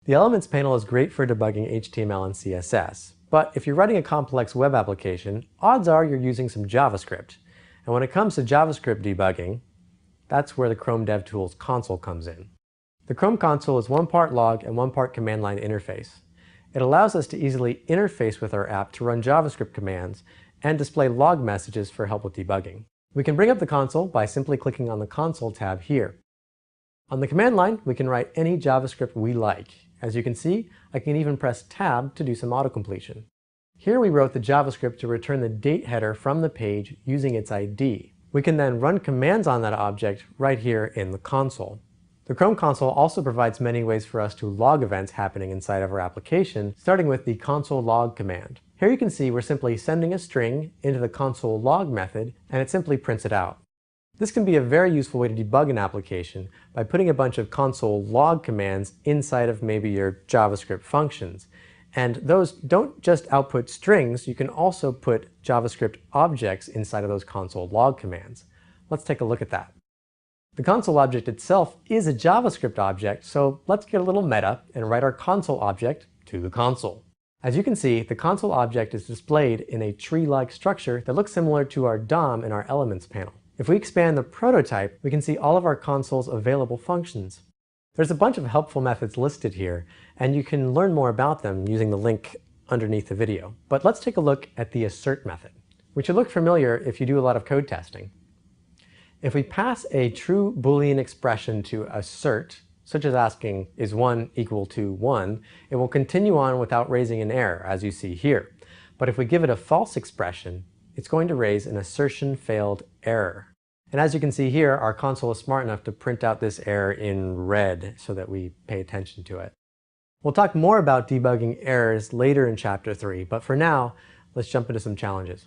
The Elements panel is great for debugging HTML and CSS, but if you're writing a complex web application, odds are you're using some JavaScript. And when it comes to JavaScript debugging, that's where the Chrome DevTools console comes in. The Chrome console is one part log and one part command line interface. It allows us to easily interface with our app to run JavaScript commands and display log messages for help with debugging. We can bring up the console by simply clicking on the Console tab here. On the command line, we can write any JavaScript we like. As you can see, I can even press Tab to do some autocompletion. Here we wrote the JavaScript to return the date header from the page using its ID. We can then run commands on that object right here in the console. The Chrome console also provides many ways for us to log events happening inside of our application, starting with the console log command. Here you can see we're simply sending a string into the console log method, and it simply prints it out. This can be a very useful way to debug an application by putting a bunch of console log commands inside of maybe your JavaScript functions. And those don't just output strings, you can also put JavaScript objects inside of those console log commands. Let's take a look at that. The console object itself is a JavaScript object, so let's get a little meta and write our console object to the console. As you can see, the console object is displayed in a tree-like structure that looks similar to our DOM in our Elements panel. If we expand the prototype, we can see all of our console's available functions. There's a bunch of helpful methods listed here, and you can learn more about them using the link underneath the video. But let's take a look at the assert method, which should look familiar if you do a lot of code testing. If we pass a true Boolean expression to assert, such as asking, is 1 equal to 1, it will continue on without raising an error, as you see here. But if we give it a false expression, it's going to raise an assertion failed error. And as you can see here, our console is smart enough to print out this error in red so that we pay attention to it. We'll talk more about debugging errors later in Chapter 3, but for now, let's jump into some challenges.